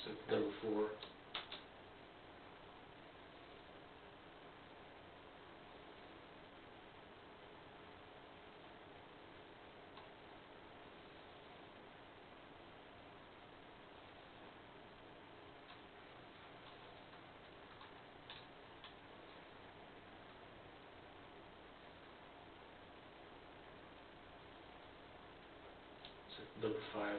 So number 4. Number 5.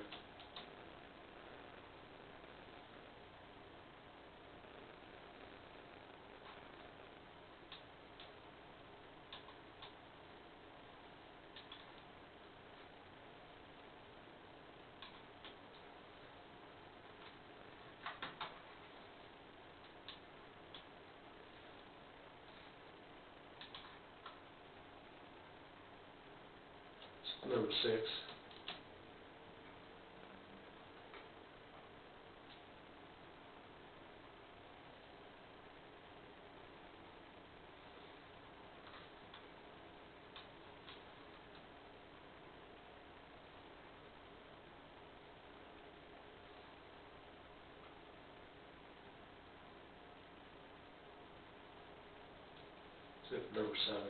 Number 6. Number 7.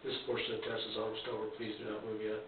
This portion of the test is almost over. Please do not move yet.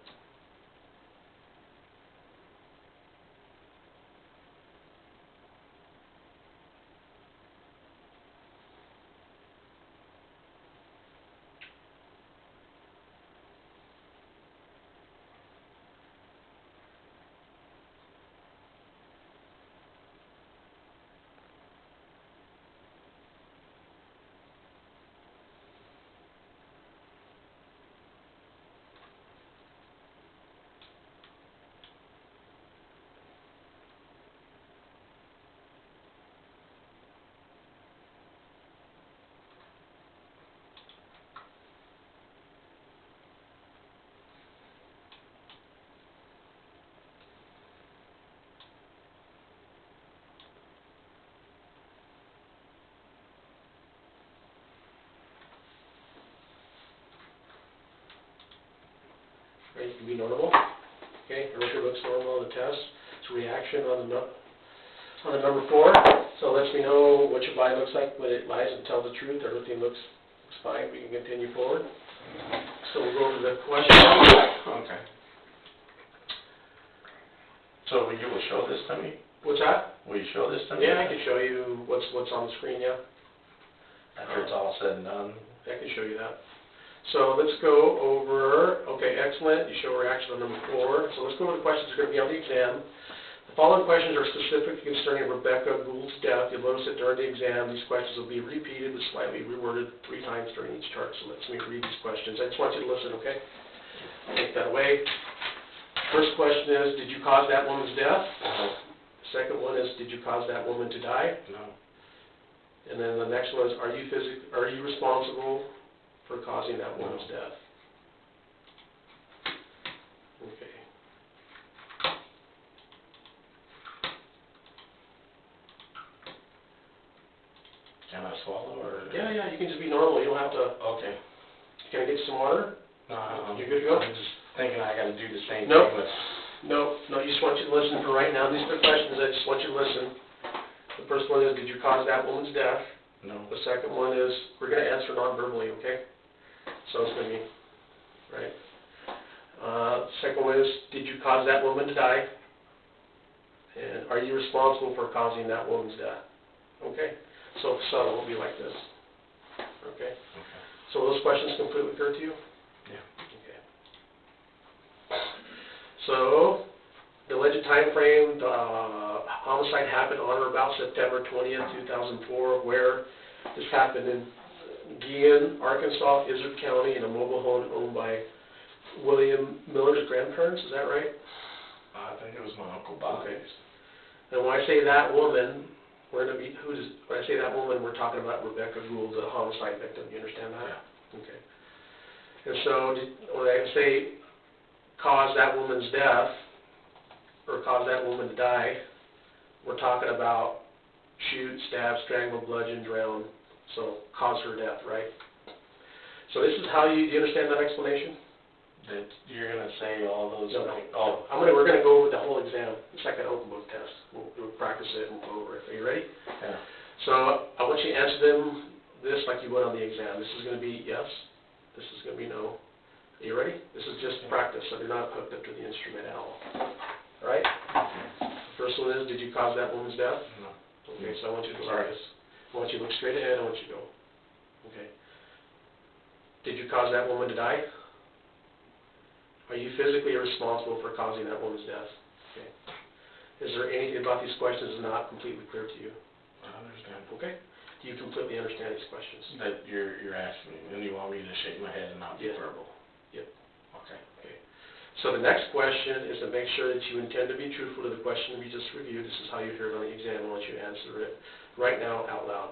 Right, you can be normal. Okay, everything looks normal on the test. It's a reaction on the number 4. So it lets me know what your body looks like when it lies and tells the truth. Everything looks fine. We can continue forward. So we'll go over the question. Okay. So you will show this to me? What's that? Will you show this to me? Yeah, I can show you what's on the screen, yeah. After it's all said and done? I can show you that. So let's go over, okay, excellent. You show reaction on number 4. So let's go over the questions that are going to be on the exam. The following questions are specific concerning Rebekah Gould's death. You'll notice that during the exam, these questions will be repeated but slightly reworded 3 times during each chart. So let's read these questions. I just want you to listen, okay? I'll take that away. First question is, did you cause that woman's death? No. Second one is, did you cause that woman to die? No. And then the next one is, are you responsible for causing that woman's death? Okay. Can I swallow or? Yeah, you can just be normal. You don't have to. Okay. Can I get some water? No, You good to go? I'm just thinking I got to do the same Nope. thing with. No, I just want you to listen for right now. These are the questions. I just want you to listen. The first one is, did you cause that woman's death? No. The second one is, we're going to answer non-verbally, okay? So it's going to be, right? Second one is, did you cause that woman to die? And are you responsible for causing that woman's death? Okay? So subtle will be like this. Okay? Okay. So those questions completely occur to you? Yeah. Okay. So, the alleged time frame, the homicide happened on or about September 20th, 2004, where this happened in Guillen, Arkansas, Izard County, in a mobile home owned by William Miller's grandparents. Is that right? I think it was my Uncle Bob. Okay. And when I say that woman, we're gonna be, when I say that woman, we're talking about Rebekah Gould, the homicide victim, you understand that? Yeah. Okay. And so, when I say cause that woman's death, or cause that woman to die, we're talking about shoot, stab, strangle, bludgeon, drown, so cause her death, right? So this is how do you understand that explanation? That you're gonna say all those, No, no. oh, We're gonna go over the whole exam. It's like an open book test. We'll practice it and go over it. Are you ready? yeah, So I want you to answer them this like you would on the exam. This is gonna be yes. This is gonna be no. Are you ready? This is just practice, so they're not hooked up to the instrument at all. All right? The first one is, did you cause that woman's death? no, Okay, so I want you to go Sorry. like this. I want you to look straight ahead. I want you to go. Okay. Did you cause that woman to die? Are you physically responsible for causing that woman's death? Okay. Is there anything about these questions that's not completely clear to you? I understand. Okay. Do you completely understand these questions? That you're asking me, and you want me to shake my head and not be Yeah. verbal? Yep. Okay. Okay. So the next question is to make sure that you intend to be truthful to the question we just reviewed. This is how you hear it on the exam. I want you to answer it right now out loud.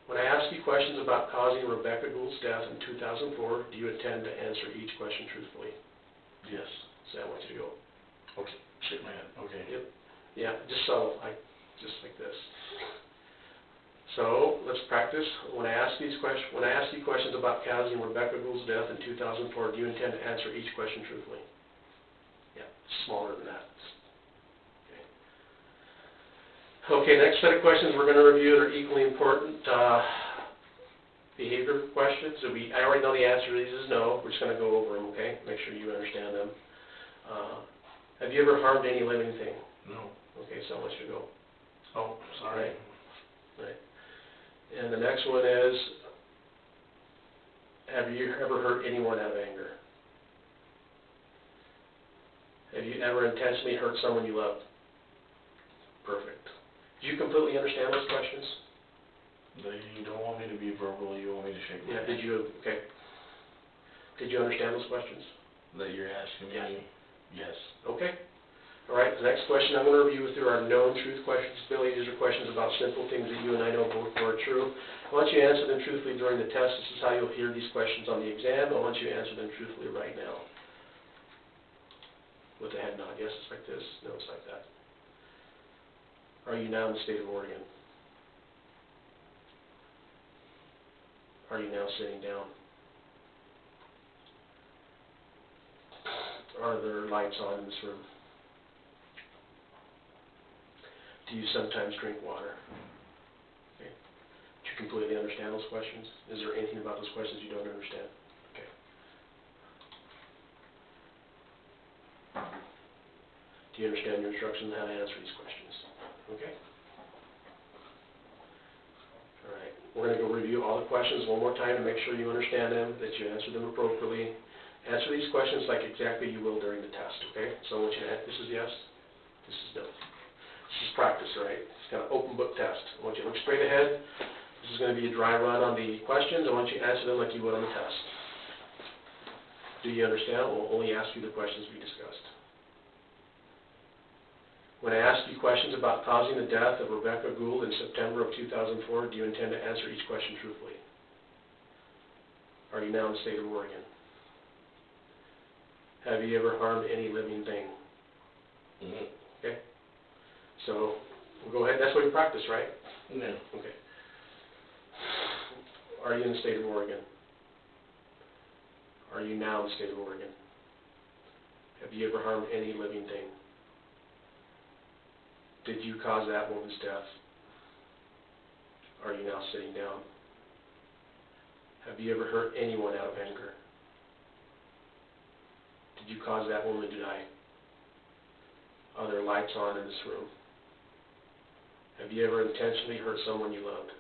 When I ask you questions about causing Rebekah Gould's death in 2004, do you intend to answer each question truthfully? Yes. So I want you to go. Okay. Shake my head. Okay. Yep. Yeah, just so, just like this. So let's practice. When I ask you questions about causing Rebekah Gould's death in 2004, do you intend to answer each question truthfully? Yeah, smaller than that. Okay, next set of questions we're going to review are equally important behavior questions. So I already know the answer to these is no. We're just going to go over them, okay? Make sure you understand them. Have you ever harmed any living thing? No. Okay, so I want you to go. Oh, sorry. Right. And the next one is, have you ever hurt anyone out of anger? Have you ever intentionally hurt someone you loved? Perfect. Do you completely understand those questions? You don't want me to be verbal, you want me to shake my head. Okay. Did you understand those questions? That you're asking me? Yes. Okay. All right, the next question I'm going to review through our known truth questions. Billy, these are questions about simple things that you and I know both are true. I want you to answer them truthfully during the test. This is how you'll hear these questions on the exam. I want you to answer them truthfully right now. With a head nod. Yes, it's like this. No, it's like that. Are you now in the state of Oregon? Are you now sitting down? Are there lights on in this room? Do you sometimes drink water? Okay. Do you completely understand those questions? Is there anything about those questions you don't understand? Okay. Do you understand your instructions on how to answer these questions? Okay. All right. We're going to go review all the questions one more time to make sure you understand them, that you answer them appropriately. Answer these questions like exactly you will during the test, okay? So I want you to add, this is yes, this is no. This is practice, right? It's kind of open book test. I want you to look straight ahead. This is going to be a dry run on the questions. I want you to answer them like you would on the test. Do you understand? We'll only ask you the questions we discussed. When I ask you questions about causing the death of Rebekah Gould in September of 2004, do you intend to answer each question truthfully? Are you now in the state of Oregon? Have you ever harmed any living thing? Mm-hmm. Okay. So we'll go ahead. That's what you practice, right? No. Okay. Are you in the state of Oregon? Are you now in the state of Oregon? Have you ever harmed any living thing? Did you cause that woman's death? Are you now sitting down? Have you ever hurt anyone out of anger? Did you cause that woman to die? Are there lights on in this room? Have you ever intentionally hurt someone you loved?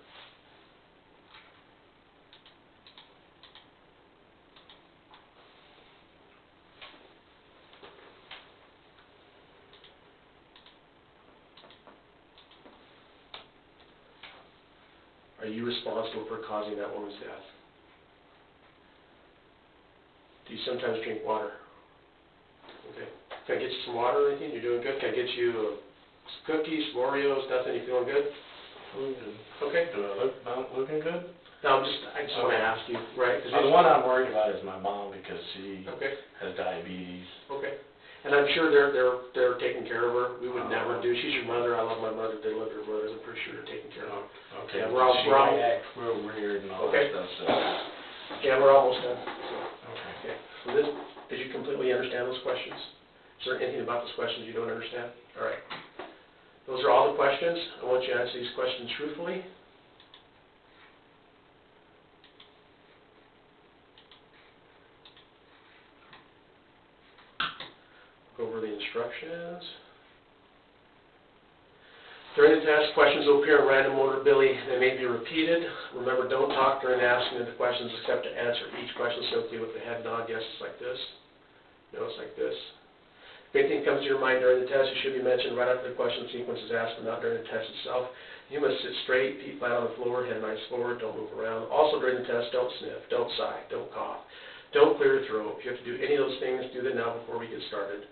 Are you responsible for causing that woman's death? Do you sometimes drink water? Okay. Can I get you some water or anything? You're doing good. Can I get you some cookies, some Oreos, nothing? You feeling good? Looking. Okay? Do I look, not looking good? Now, I just want to ask you, right? 'cause The one I'm worried about is my mom, because she Okay, has diabetes. okay. And I'm sure they're taking care of her. We would never do, she's your mother, I love my mother, they love your brothers, I'm pretty sure they're taking care of her. Okay, Yeah, she we're all- might act real weird and all Okay. that stuff, so. Yeah, we're almost done. Okay. Okay, so this, did you completely understand those questions? Is there anything about those questions you don't understand? All right. Those are all the questions. I want you to answer these questions truthfully. Go over the instructions. During the test, questions will appear in random order, Billy. They may be repeated. Remember, don't talk during asking the questions except to answer each question simply with a head nod. Yes, it's like this. No, it's like this. If anything comes to your mind during the test, it should be mentioned right after the question sequence is asked, but not during the test itself. You must sit straight, feet flat on the floor, head nice forward, don't move around. Also during the test, don't sniff, don't sigh, don't cough, don't clear your throat. If you have to do any of those things, do them now before we get started.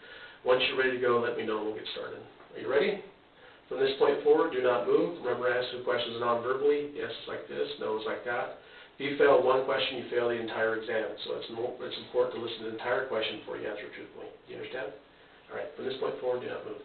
Once you're ready to go, let me know and we'll get started. Are you ready? From this point forward, do not move. Remember, answer the questions non-verbally. Yes, it's like this. No, it's like that. If you fail one question, you fail the entire exam. So it's important to listen to the entire question before you answer truthfully. Do you understand? All right, from this point forward, do not move.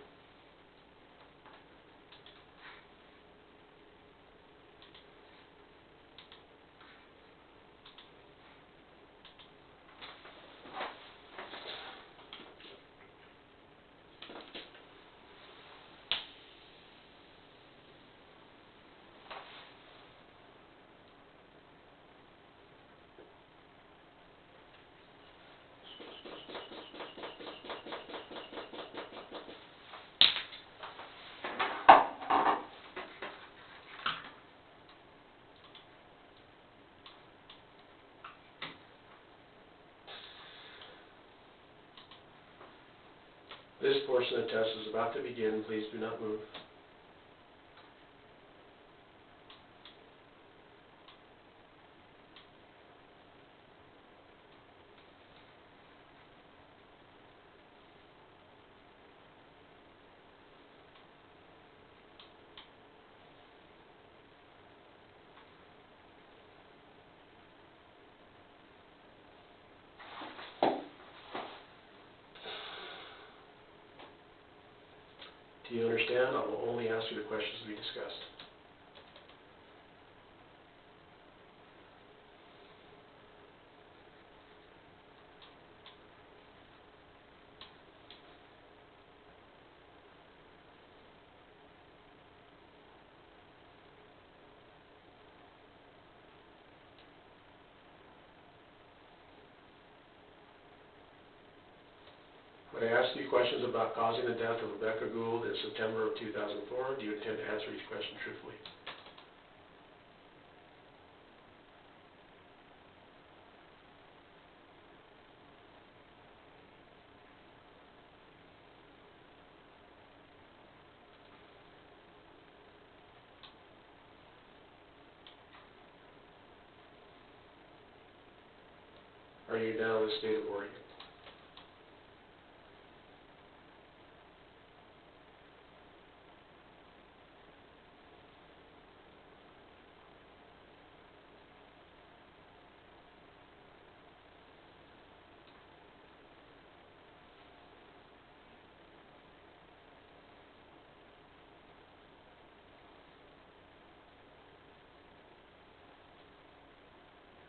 This portion of the test is about to begin. Please do not move. Do you understand? I will only ask you the questions we discussed. When I ask you questions about causing the death of Rebekah Gould in September of 2004, do you intend to answer each question truthfully? Are you now in the state of Oregon?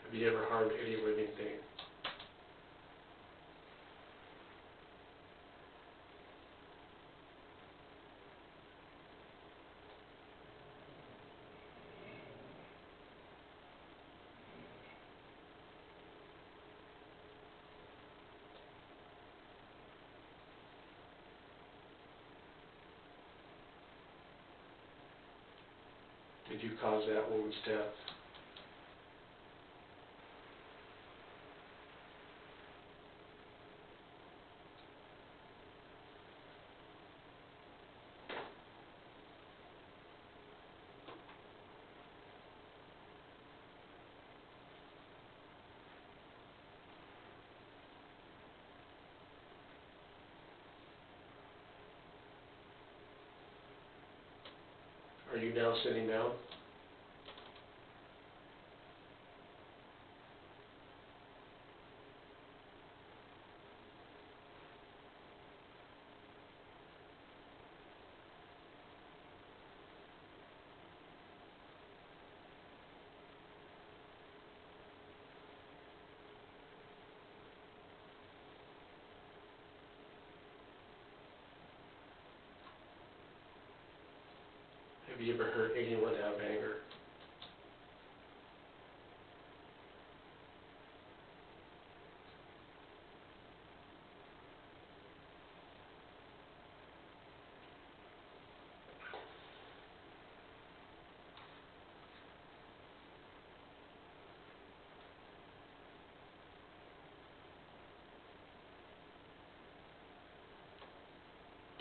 Have you ever harmed any living thing? Did you cause that woman's death? Are you now sitting down? Have you ever hurt anyone out of anger?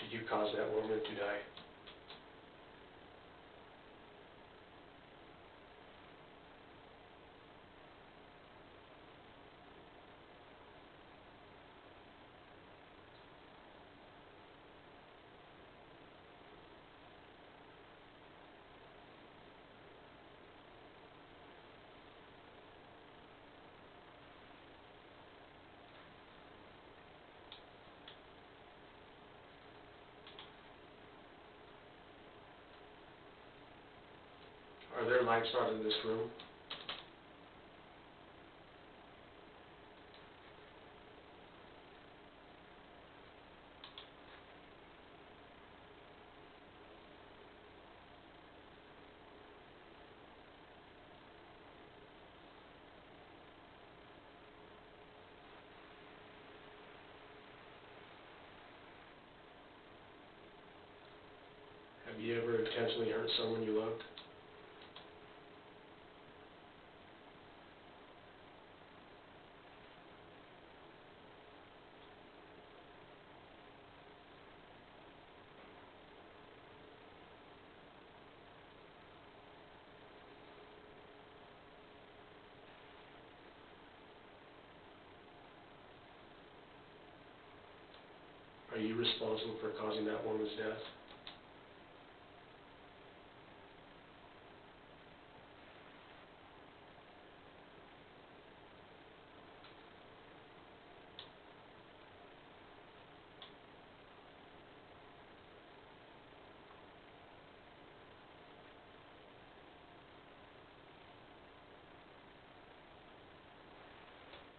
Did you cause that woman to die? Are there lights on in this room? Have you ever intentionally hurt someone you loved? Are you responsible for causing that woman's death?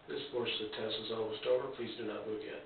This portion of the test is almost over. Please do not move yet.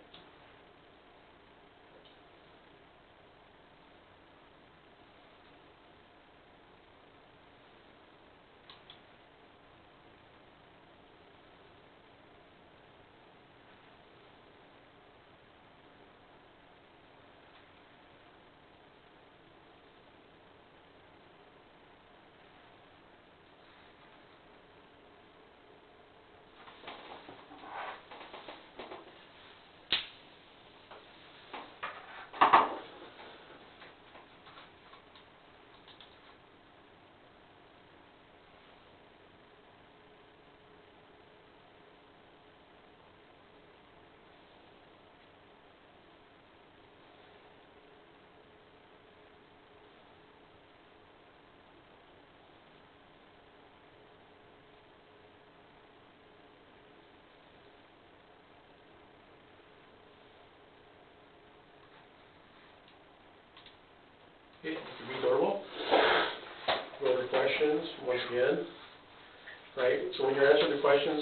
Okay, you can be normal. Go over questions once again. Right? So when you're answering the questions,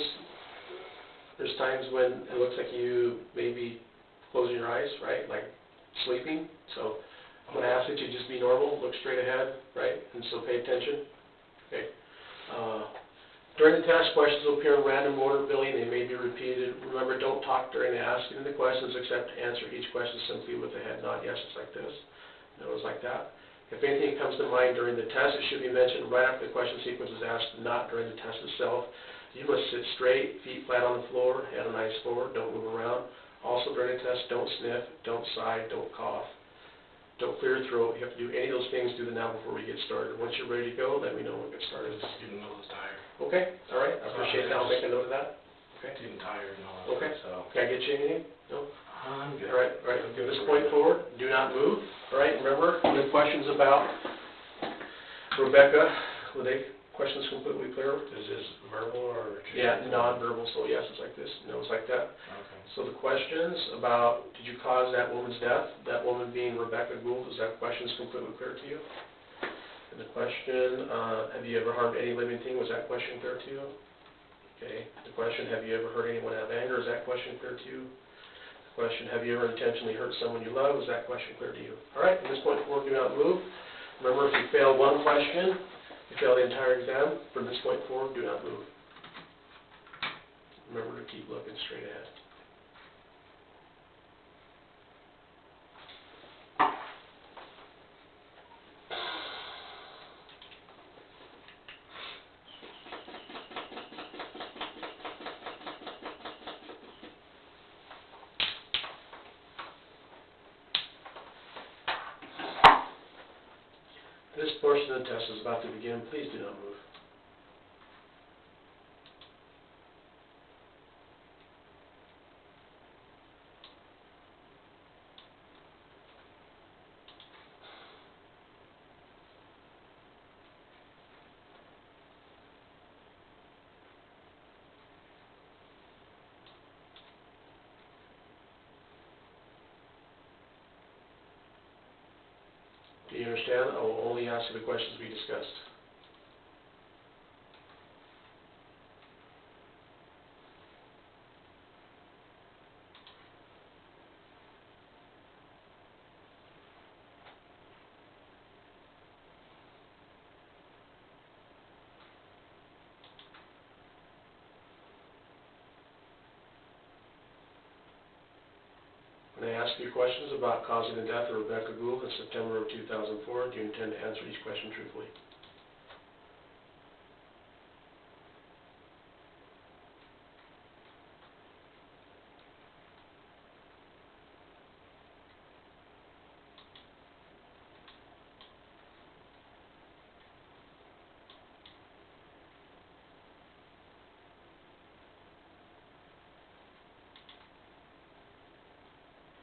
there's times when it looks like you may be closing your eyes, right? Like sleeping. So I'm going to ask that you just be normal, look straight ahead, right? And so pay attention. Okay. During the test, questions will appear in random order, Billy, and they may be repeated. Remember, don't talk during the asking of the questions, except to answer each question simply with a head nod. Yes, it's like this. No, it's like that. If anything comes to mind during the test, it should be mentioned right after the question sequence is asked, not during the test itself. You must sit straight, feet flat on the floor, head and eyes forward, don't move around. Also during the test, don't sniff, don't sigh, don't cough, don't clear your throat. You have to do any of those things, do them now before we get started. Once you're ready to go, let me know when we get started. Just getting a little tired. Okay, all right, I appreciate that. I'll make a note of that. Okay. Getting tired and all that. Okay. So. Can I get you anything? No? I'm good. All right, from this point forward, do not move. All right, remember, the question's about Rebecca, were they questions completely clear? Is this verbal or just? Yeah, non-verbal, so yes, it's like this, no, it's like that. Okay. So the questions about, did you cause that woman's death? That woman being Rebekah Gould, is that questions completely clear to you? And the question, have you ever harmed any living thing? Was that question clear to you? Okay. The question, have you ever hurt anyone out of anger? Is that question clear to you? The question, have you ever intentionally hurt someone you love? Is that question clear to you? All right, from this point forward, do not move. Remember, if you fail one question, you fail the entire exam. From this point forward, do not move. Remember to keep looking straight ahead. This portion of the test is about to begin. Please do not move. Do you understand? I will only ask you the questions we discussed. When I ask you questions about causing the death of Rebekah Gould in September of 2004, do you intend to answer each question truthfully?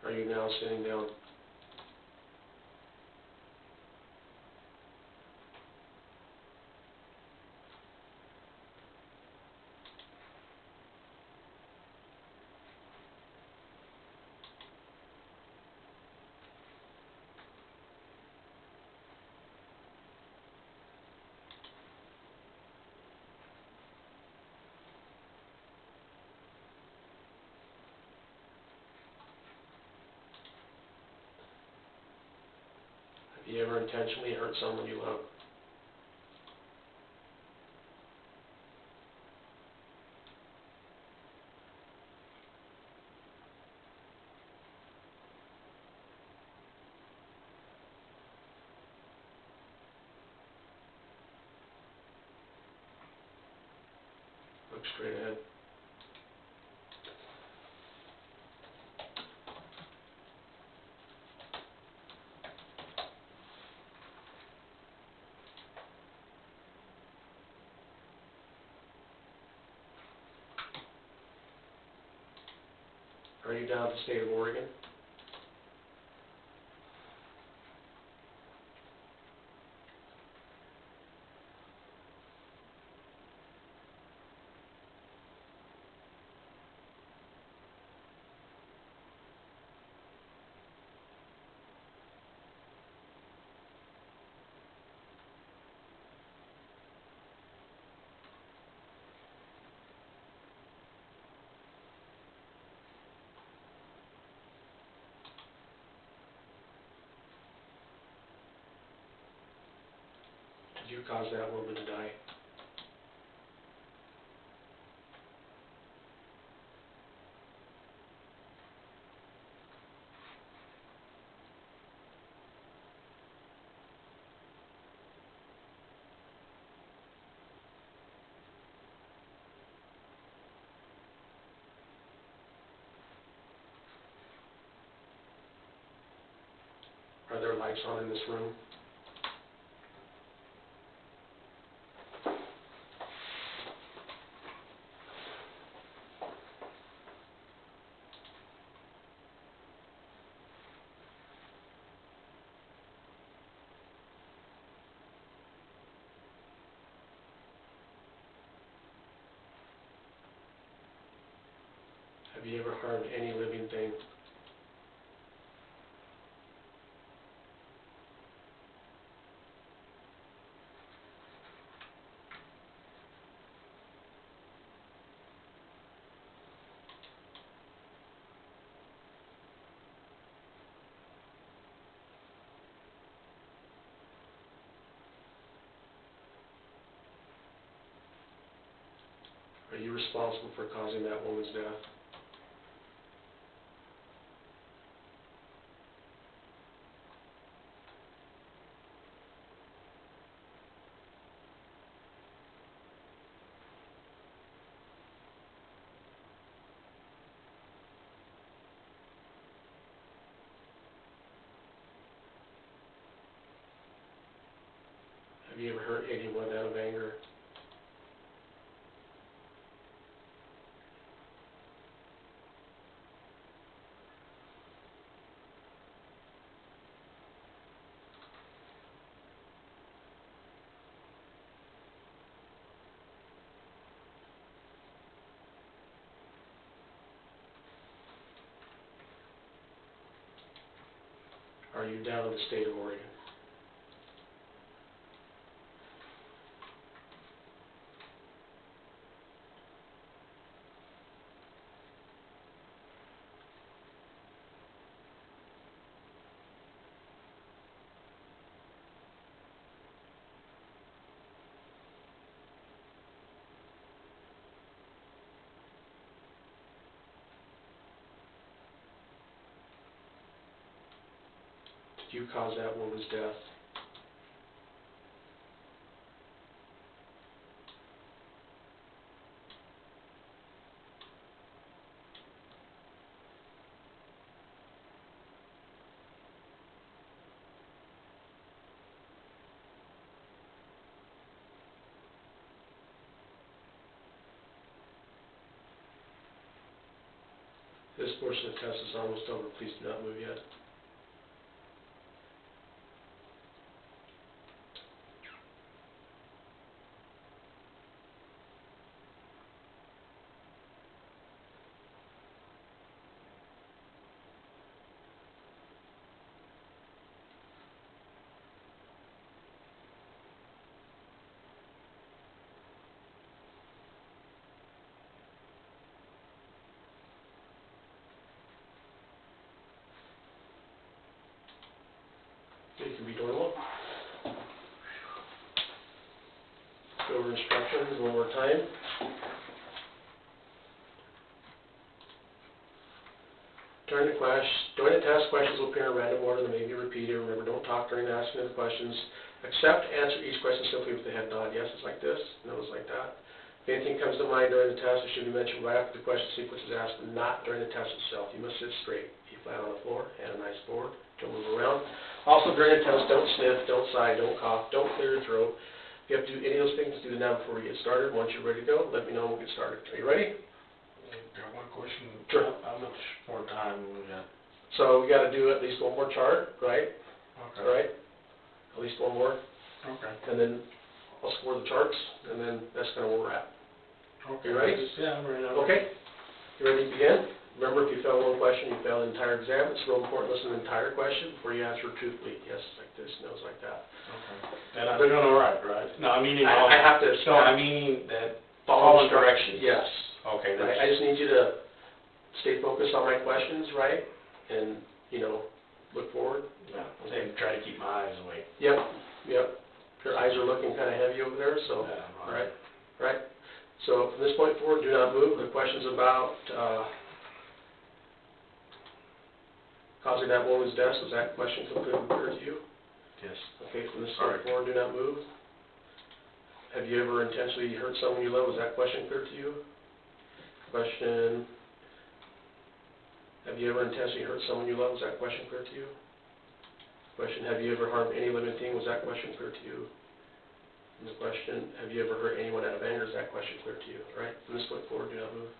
Are you now sitting down? Have you ever intentionally hurt someone you love? Look straight ahead. Are you down to the state of Oregon? Did you cause that woman to die? Are there lights on in this room? Have you ever harmed any living thing? Are you responsible for causing that woman's death? Have you ever hurt anyone out of anger? Are you down in the state of Oregon? Did you cause that woman's death? This portion of the test is almost over. Please do not move yet. You can be normal. Go over instructions one more time. During the test, questions will appear in random order that may be repeated. Remember, don't talk during the asking of the questions. Accept, answer each question simply with the head nod. Yes, it's like this. No, it's like that. If anything comes to mind during the test, it should be mentioned right after the question sequence is asked, and not during the test itself. You must sit straight, be flat on the floor, hand on a nice board. Don't move around. Also, during the test, don't sniff, don't sigh, don't cough, don't clear your throat. If you have to do any of those things, do them now before we get started. Once you're ready to go, let me know and we'll get started. Are you ready? Got one question. Sure. How much more time we got? So we got to do at least one more chart, right? Okay. All right? At least one more. Okay. And then I'll score the charts, and then that's kind of where we're at. Okay. You ready? Yeah, I'm ready. Okay. You ready to begin? Remember, if you fail one question, you fail the entire exam. It's real important to listen to the entire question before you answer truthfully. Yes, like this, no, it's like that. Okay. And I'm doing all right, right? No, I mean, I have to no, I mean that follow directions. Yes. Okay. Right. I just need you to stay focused on my questions, right? And, look forward. Yeah. And try to keep my eyes away. Yep, yep. Your eyes are looking kind of heavy over there, so, Yeah, right, right. So from this point forward, do not move. The question's about causing that woman's death. Was that question completely clear to you? Yes. Okay, from this point forward, do not move. Have you ever intentionally hurt someone you love? Was that question clear to you? Question, have you ever intentionally hurt someone you love? Was that question clear to you? Question, have you ever harmed any living thing? Was that question clear to you? And the question, have you ever hurt anyone out of anger? Is that question clear to you? All right, from this point forward, do not move.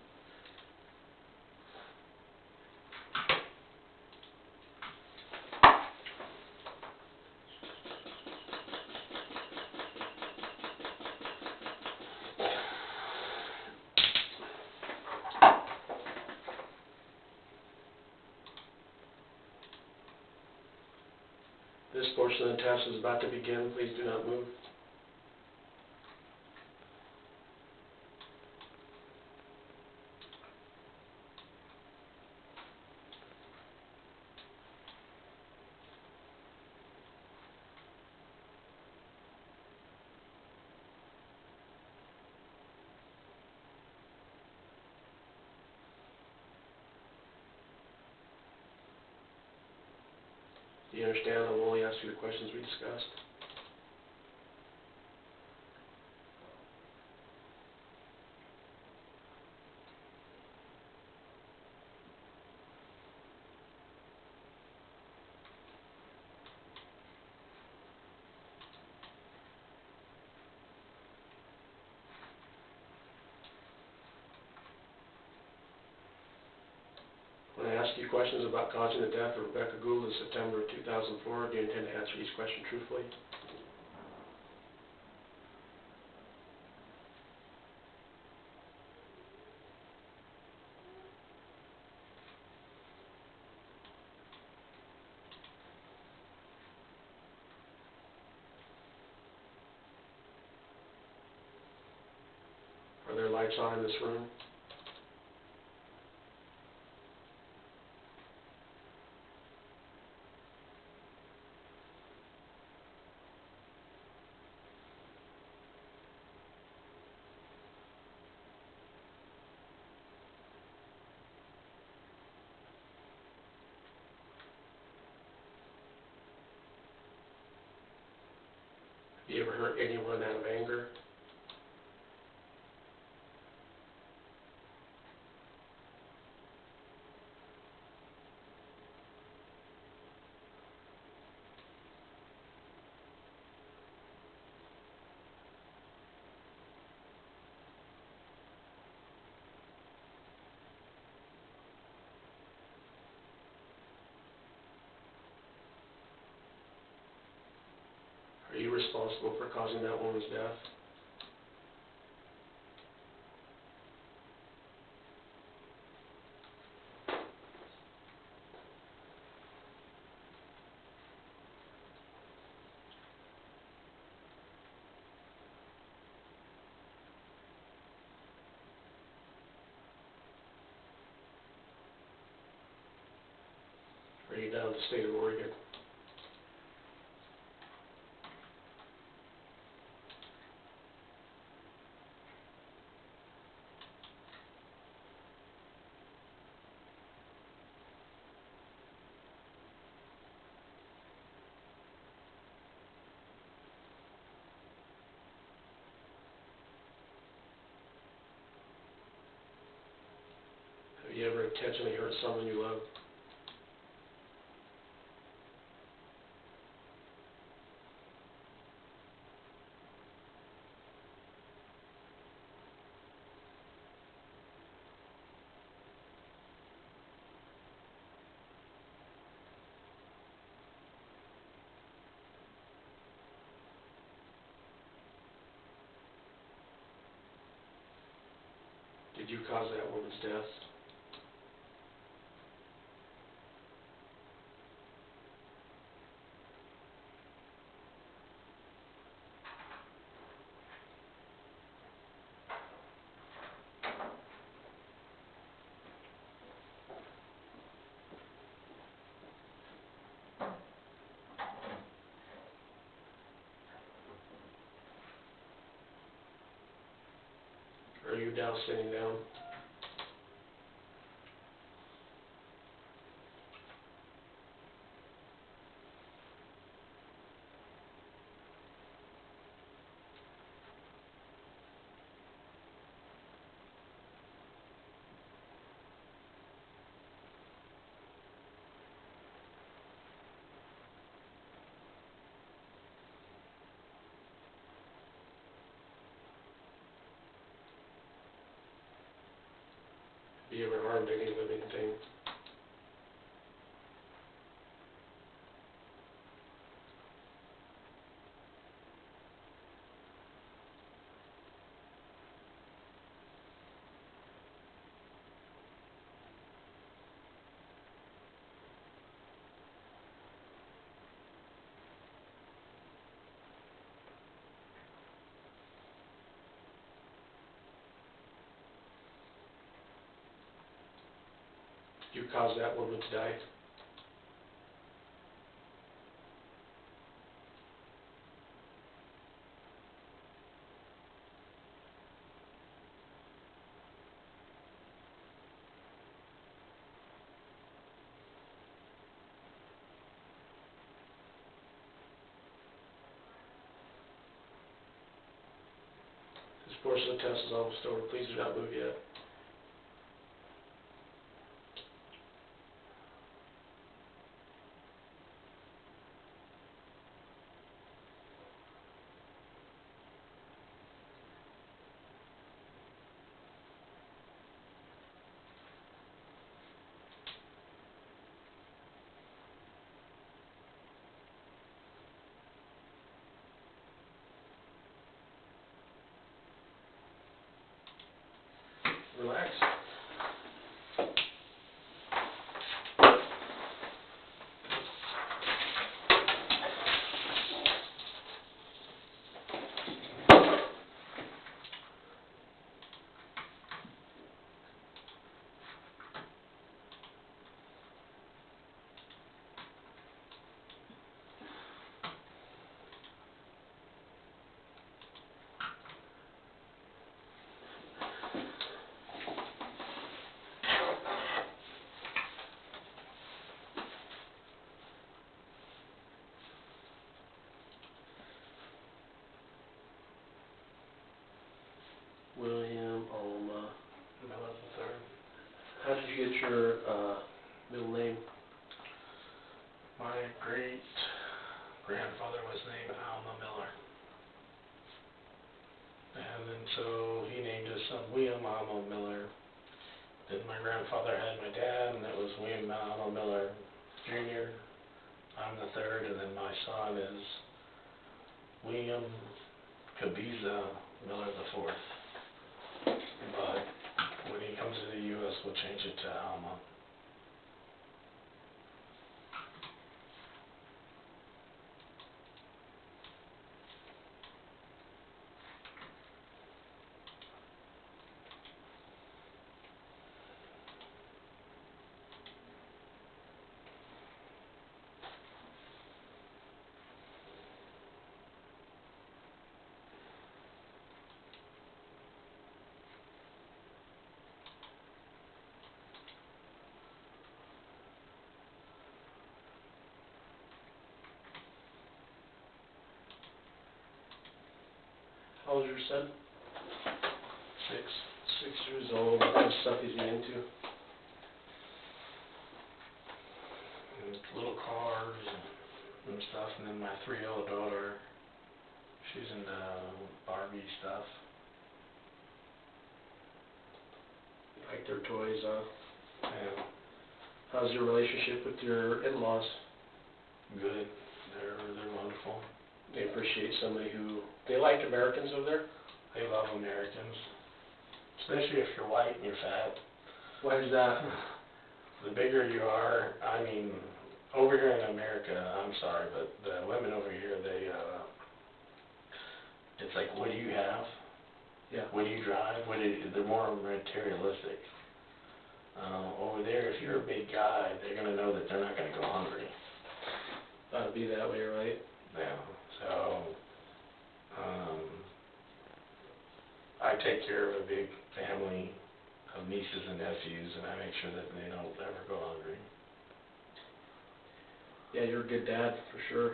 This portion of the test is about to begin. Please do not move. Do you understand? I will only ask you the questions we discussed. When I ask you questions about causing the death of Rebekah Gould in September of 2004, do you intend to answer each question truthfully? Are there lights on in this room? Have you ever hurt anyone out of anger? Are you responsible for causing that woman's death? Are you down to the state of Oregon? Have you ever intentionally hurt someone you love? Did you cause that woman's death? Or are you now sitting down? Have you ever harmed any living thing? caused that woman to die? This portion of the test is almost over. Please do not move yet. Relax. William Alma Miller III. How did you get your middle name? My great grandfather was named Alma Miller. And then so he named his son William Alma Miller. Then my grandfather had my dad, and it was William Alma Miller Jr. I'm the third, and then my son is William Cabiza Miller the fourth. But when he comes to the U.S., we'll change it to Alma. How old is your son? 6. 6 years old. What kind of stuff is he into? And little cars and stuff. And then my 3-year-old daughter, she's into Barbie stuff. You like their toys, huh? Yeah, How's your relationship with your in-laws? good. They're wonderful. They appreciate somebody who, they like Americans over there? They love Americans, especially if you're white and you're fat. Why is that? The bigger you are, I mean, over here in America, I'm sorry, but the women over here, it's like, what do you have? Yeah. What do you drive? They're more materialistic. Over there, if you're a big guy, they're going to know that they're not going to go hungry. Ought to be that way, right? Yeah, so, I take care of a big family of nieces and nephews, and I make sure that they don't ever go hungry. Yeah, you're a good dad, for sure.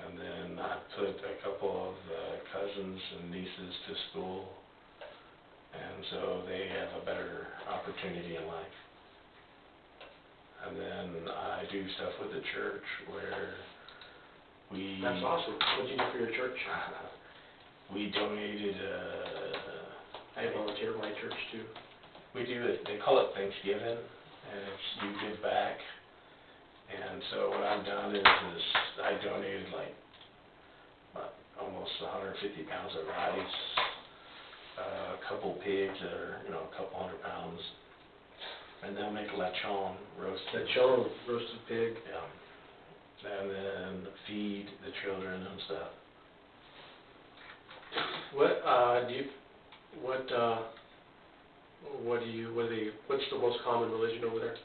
And then I put a couple of cousins and nieces to school, and so they have a better opportunity in life. And then I do stuff with the church where we... That's awesome. What do you do for your church? We donated... I volunteer at my church, too. We do it, they call it Thanksgiving, and it's you give back. And so what I've done is I donated like almost 150 pounds of rice, a couple pigs that are, a couple hundred pounds, and they'll make lechon, roasted. Lechon, roasted pig. Yeah. And then feed the children and stuff. What's the most common religion over there?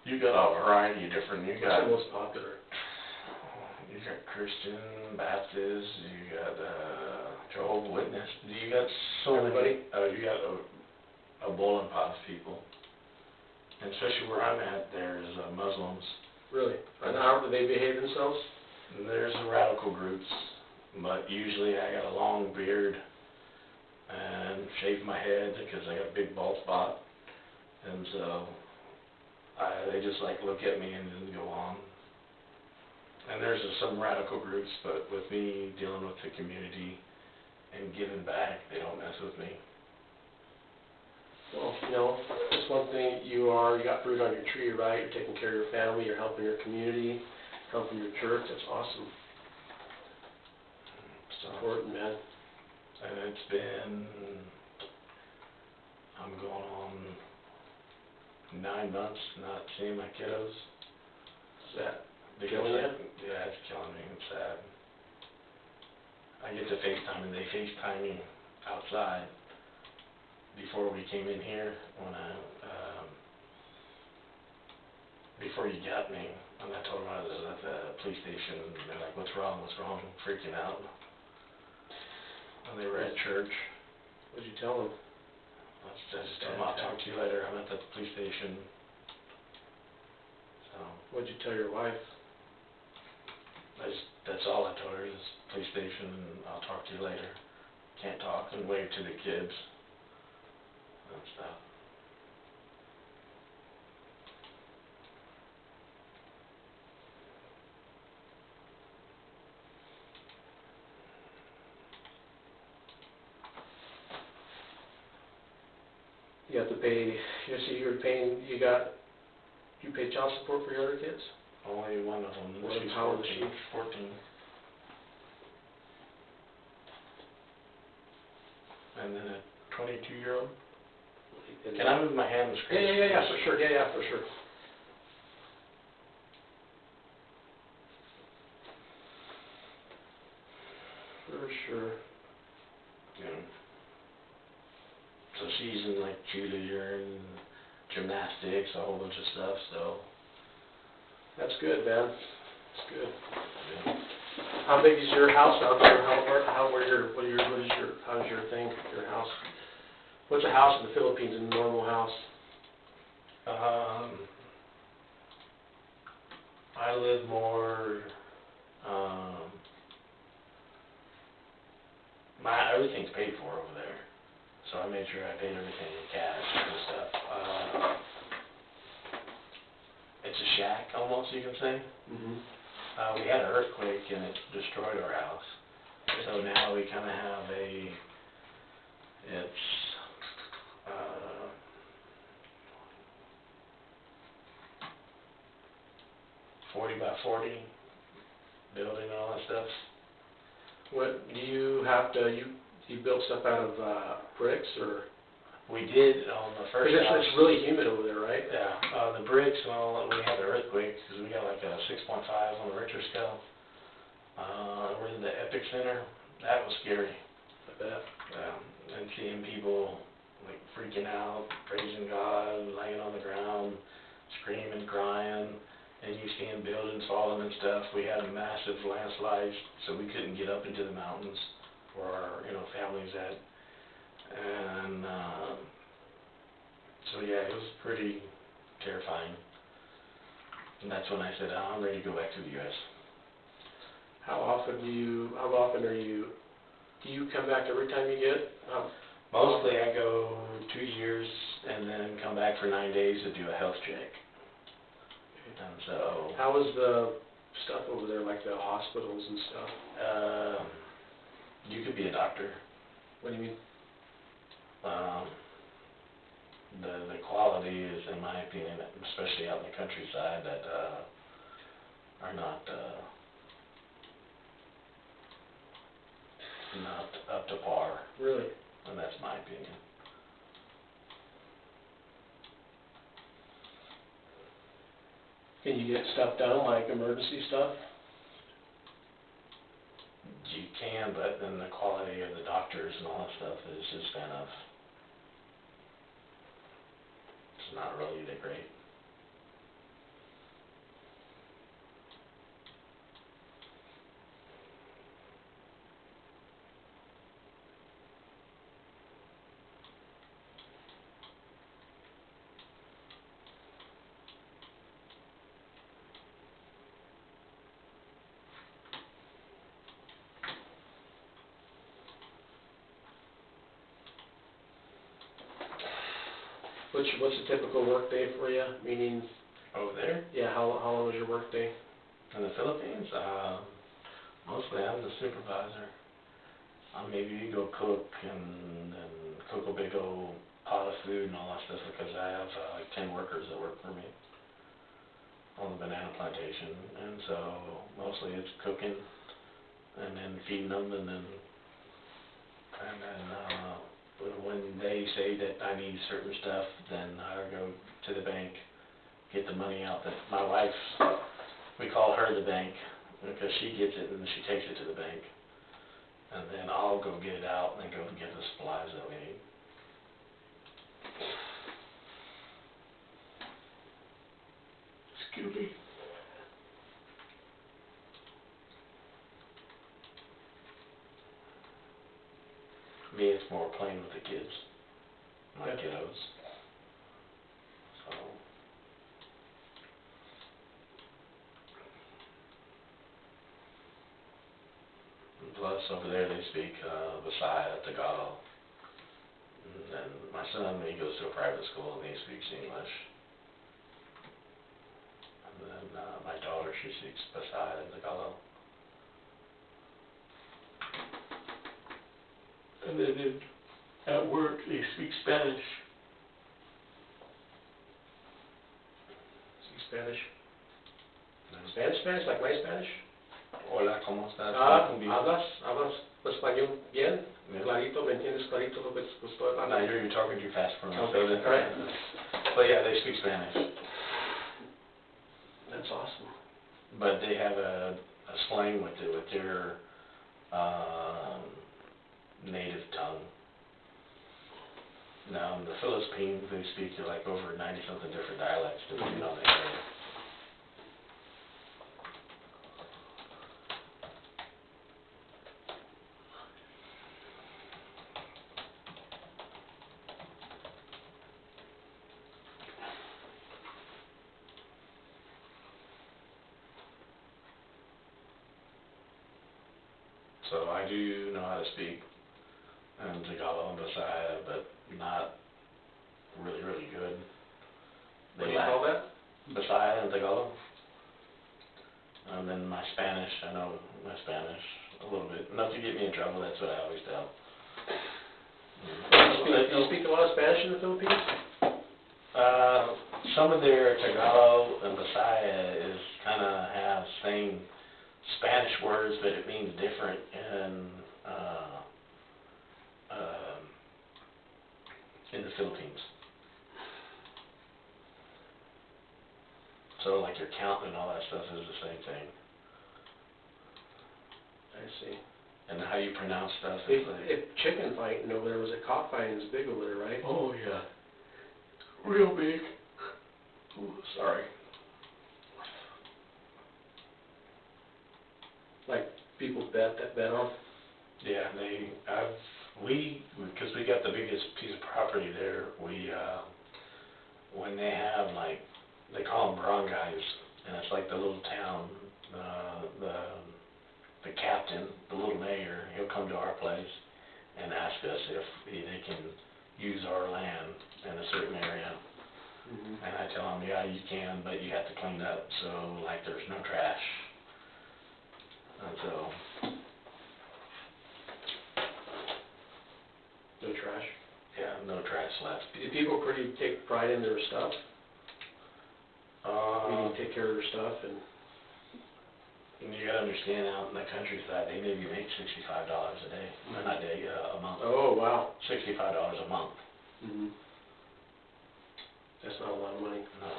You got a variety of different, What's the most popular? you got Christian, Baptist, you got Jehovah's Witness, you got so Everybody? many, you got a bowling pot of people. And especially where I'm at, there's Muslims. Really? And how do they behave themselves? And there's radical groups, but usually I got a long beard and shave my head because I got a big bald spot. And so they just like look at me and then go on. And there's some radical groups, but with me dealing with the community and giving back, they don't mess with me. Well, that's one thing you got fruit on your tree, right? You're taking care of your family, you're helping your community, helping your church. That's awesome. It's important, man. And it's been, I'm going on 9 months not seeing my kiddos. Is that Killing you? Yeah, it's killing me. It's sad. I get to FaceTime, and they FaceTime me outside before we came in here when before you got me, and I told them I was at the police station, and they're like, what's wrong, freaking out. And they were at church. What'd you tell them? I just told them, I'll talk to you later, I'm at the police station. So. What'd you tell your wife? That's all I told her, is police station, and I'll talk to you later. Can't talk, and wave to the kids and stuff. You have to pay, you pay child support for your other kids? Only one of them. She's How old is 14. And then a 22-year-old. Can I move my hand on the screen? Yeah, for sure. Yeah, for sure. For sure. Yeah. So she's in like cheerleader and gymnastics, a whole bunch of stuff, so. That's good, man. That's good. Yeah. How big is your house out there? How's your thing, your house? What's a house in the Philippines, a normal house? I live more, everything's paid for over there. So I made sure I paid everything in cash and stuff. It's a shack, almost, you can say. Mm-hmm. We had an earthquake and it destroyed our house. So now we kind of have it's 40 by 40 building and all that stuff. What do you have to? You built stuff out of bricks, or? We did on the first house. It's really humid over there, right? Yeah, the bricks, well, we had the earthquake because we got like a 6.5 on the Richter scale. We're in the epicenter. That was scary. I bet. Yeah, and seeing people like freaking out, praising God, laying on the ground, screaming, crying, and you seeing buildings falling and stuff. We had massive landslides, so we couldn't get up into the mountains where our families at. And so yeah, it was pretty terrifying. And that's when I said, I'm ready to go back to the U.S. How often do you come back every time you get? Mostly I go 2 years and then come back for 9 days to do a health check. And so. How is the stuff over there, like the hospitals and stuff? You could be a doctor. What do you mean? The quality is, in my opinion, especially out in the countryside, that are not up to par. Really? And that's my opinion. Can you get stuff done, like emergency stuff? You can, but then the quality of the doctors and all that stuff is just kind of not really that great. What's a typical work day for you? Meaning, Over there yeah, how long is your work day? in the Philippines, mostly I'm the supervisor. Maybe you go cook and then cook a big old pot of food and all that stuff because I have like 10 workers that work for me on the banana plantation, and so mostly it's cooking and then feeding them, and then when they say that I need certain stuff, then I go to the bank, get the money out. That my wife, we call her the bank because she gets it and she takes it to the bank, and then I'll go get it out and then go get the supplies that we need. Scooby. Me, it's more playing with the kids, my kiddos. So. Plus, over there they speak Visaya, Tagalog. And then my son, he goes to a private school and he speaks English. And then my daughter, she speaks Visaya and Tagalog. And then at work, they speak Spanish. Speak Spanish? Spanish, like my Spanish? Hola, ¿cómo estás? Hablas español bien, Yeah. clarito, ¿me entiendes clarito lo que estoy hablando? No, you're talking too fast for me. Okay, So then, all right. But yeah, they speak Spanish. That's awesome. But they have a slang with it, with their native tongue. Now, in the Philippines, they speak like over 90-something different dialects depending on the area. So I do know how to speak Tagalog and Visaya, but not really, really good. What do you call that? Visaya and Tagalog. And then my Spanish, I know my Spanish a little bit. Enough to get me in trouble, that's what I always tell. You speak a lot of Spanish in the Philippines? Some of their Tagalog and Visaya is kind of have same Spanish words, but it means different in the Philippines. So like your count and all that stuff is the same thing. I see. And how you pronounce stuff is If like... chicken fighting over there, was it cockfighting is big over there, right? Oh, yeah. Real big. Ooh, sorry. Like people bet on? Yeah, because we got the biggest piece of property there, when they have like, they call them barangays, and it's like the little town, the captain, the little mayor, he'll come to our place and ask us if they can use our land in a certain area. Mm-hmm. And I tell them, yeah, you can, but you have to clean up, so like there's no trash. And so... No trash? Yeah, no trash left. Do people pretty take pride in their stuff? Meaning take care of their stuff and... You gotta understand, out in the countryside, they maybe make $65 a day, or not a day, a month. Oh, wow. $65 a month. Mm-hmm. That's not a lot of money. No.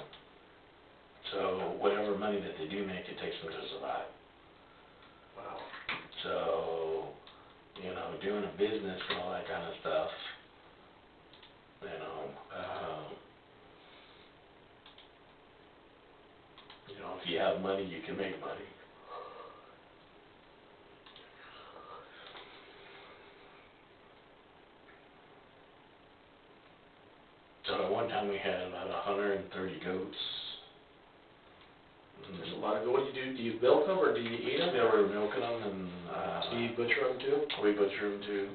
So whatever money that they do make, it takes them to survive. Wow. So, doing a business and all that kind of stuff, know, if you have money, you can make money. So at one time we had about 130 goats. There's a lot of, what do you do? Do you milk them or do you eat them? Yeah, we were milking them, and Do you butcher them too? we butcher them too.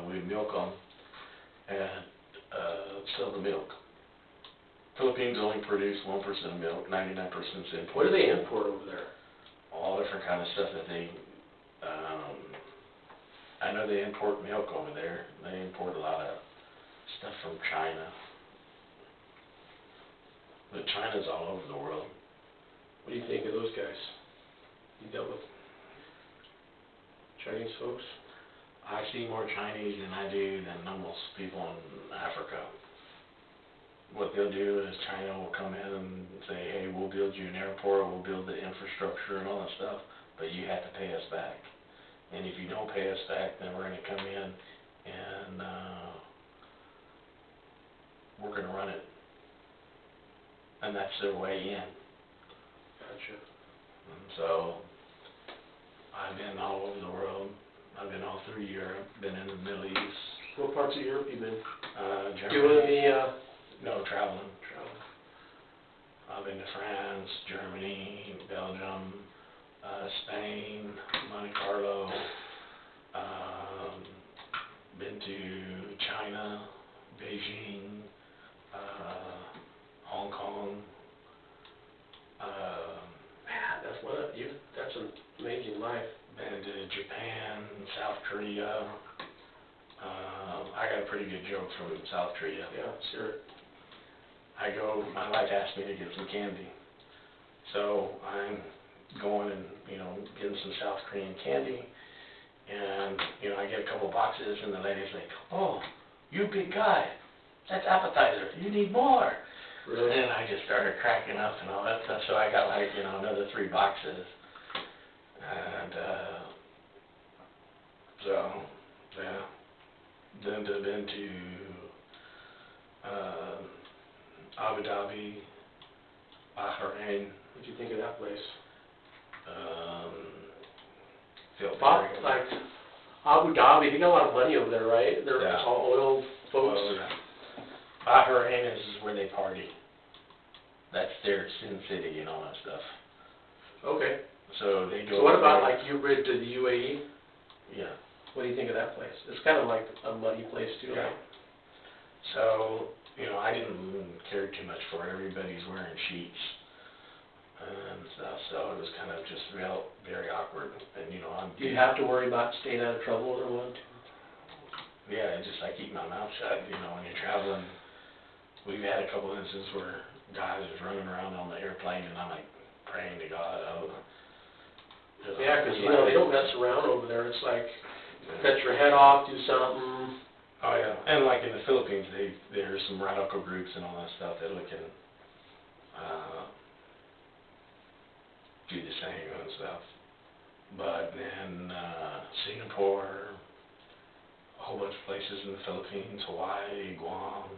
We milk them and sell the milk. Philippines only produce 1% of milk, 99% is import. What do they import over there? All different kind of stuff that they, I know they import milk over there. They import a lot of stuff from China. But China's all over the world. What do you think of those guys? You dealt with Chinese folks? I see more Chinese than I do than almost people in Africa. What they'll do is China will come in and say, hey, we'll build you an airport, we'll build the infrastructure and all that stuff, but you have to pay us back. And if you don't pay us back, then we're going to come in and we're going to run it. And that's their way in. Gotcha. And so I've been all over the world. I've been all through Europe, been in the Middle East. What parts of Europe you been? Germany. Doing the, No, traveling. I've been to France, Germany, Belgium, Spain, Monte Carlo, been to China, Beijing, Hong Kong. Man, that's an amazing life. Been to Japan, South Korea. I got a pretty good joke from South Korea. Yeah, sure. My wife asked me to get some candy. So I'm going and, getting some South Korean candy. And, I get a couple boxes and the lady's like, oh, you big guy, that's appetizer, you need more. Really? And I just started cracking up and all that stuff. So I got another 3 boxes. And, so, yeah. Then I've been to, Abu Dhabi, Bahrain. What'd you think of that place? Like Abu Dhabi, they got a lot of money over there, right? It's all oil folks. Bahrain is where they party. That's their Sin City and all that stuff. Okay. So they go. So what about you've been to the UAE? Yeah. What do you think of that place? It's kind of like a muddy place too, Yeah. right? So, I didn't care too much for it. Everybody's wearing sheets and stuff, so it was kind of just very awkward. And, Do you have to worry about staying out of trouble or what? Yeah, I keep my mouth shut. When you're traveling, we've had a couple instances where guys are running around on the airplane, and I'm like praying to God. Yeah, because they don't mess around over there. It's like cut your head off, do something. Oh yeah, and like in the Philippines, there's some radical groups and all that stuff that can do the same and stuff. But then Singapore, a whole bunch of places in the Philippines, Hawaii, Guam,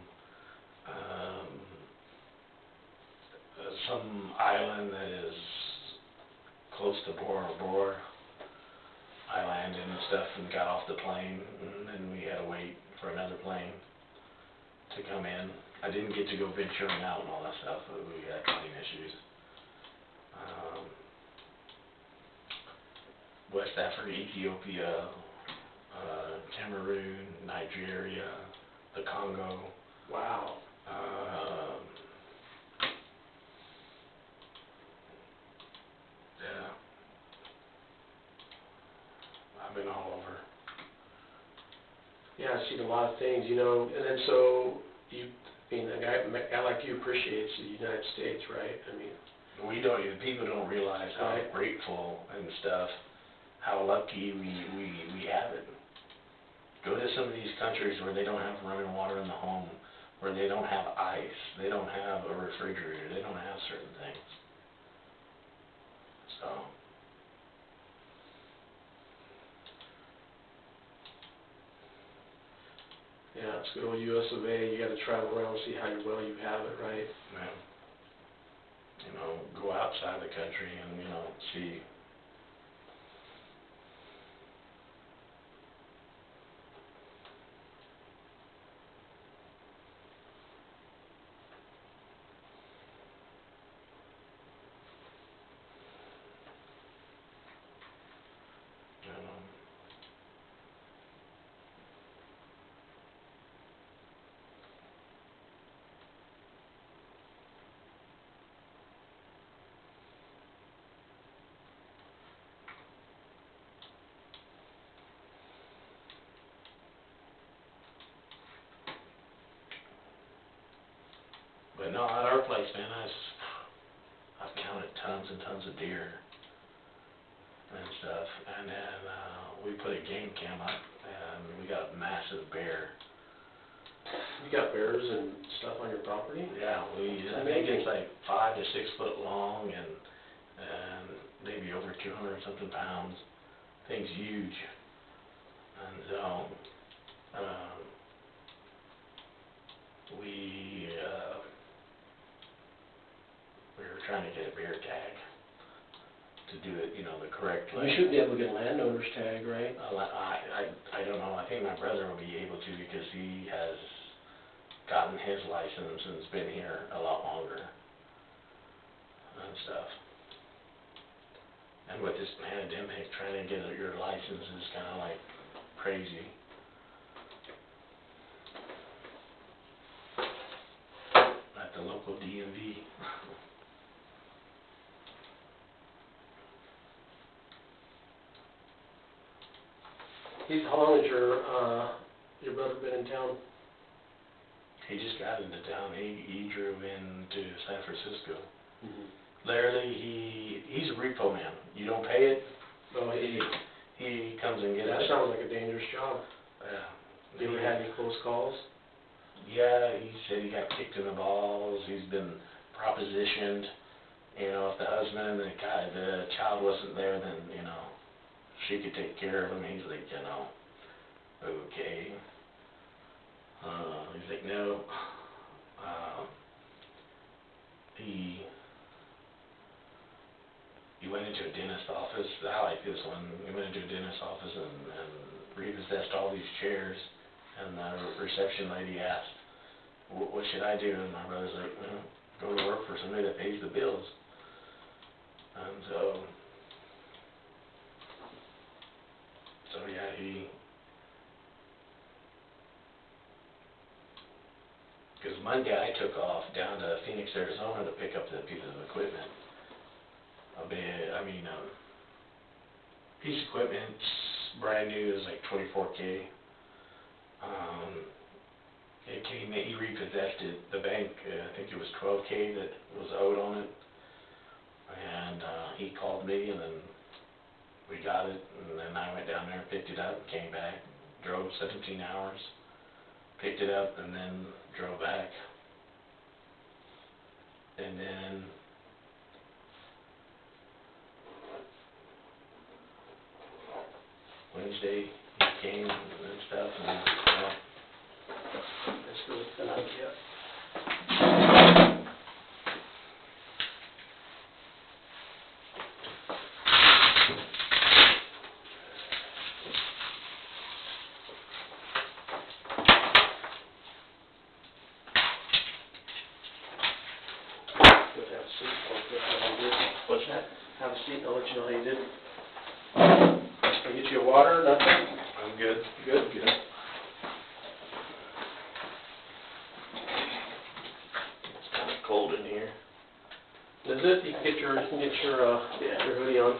some island that is close to Bora Bora. I landed and stuff and got off the plane, and then we had to wait for another plane to come in. I didn't get to go venturing out and all that stuff, but we had plane issues. West Africa, Ethiopia, Cameroon, Nigeria, the Congo. Wow. Yeah. I've been all over. Yeah, I've seen a lot of things, and then so a guy like you appreciates the United States, right? People don't realize how grateful and stuff, how lucky we have it. Go to some of these countries where they don't have running water in the home, where they don't have ice, they don't have a refrigerator, they don't have certain things. So. Yeah, it's good old US of A. You got to travel around and see how well you have it, right? Yeah. go outside the country and, you know, see. But no, at our place, man, I've counted tons and tons of deer and stuff, and then we put a game cam up, and we got a massive bear. You got bears and stuff on your property? Yeah, I think it's like 5 to 6 foot long, and maybe over 200 something pounds. Thing's huge, and so we were trying to get a bear tag to do it, you know, the correct way. You should be able to get a landowner's tag, right? I don't know. I think my brother will be able to because he has gotten his license and has been here a lot longer and stuff. And with this pandemic, trying to get your license is kind of like crazy. At the local DMV. How long has your brother been in town? He just got into town. He drove into San Francisco. Mm-hmm. Literally, he's a repo man. You don't pay it, Oh, he comes and gets it. that sounds like a dangerous job. Yeah. You ever had any close calls? Yeah, he said he got kicked in the balls. He's been propositioned. You know, if the husband and the child wasn't there, then, you know, she could take care of him. He's like, you know, okay. He's like, no. He went into a dentist office. I like this one. He went into a dentist office and repossessed all these chairs. And the reception lady asked, what should I do? And my brother's like, well, go to work for somebody that pays the bills. And so yeah, because Monday I took off down to Phoenix, Arizona to pick up the piece of equipment. Piece of equipment, brand new, is like $24K. It came in, he repossessed it. The bank, I think it was $12K that was owed on it. And he called me, and then we got it. And then I went down there and picked it up, came back, drove 17 hours, picked it up, and then drove back. And then Wednesday he came and stuff, and That's good. Yeah. what's that? Have a seat, I'll let you know how you did. Can I get you a water, nothing? I'm good. Good? Good. It's kind of cold in here. Is it? You can get your hoodie on.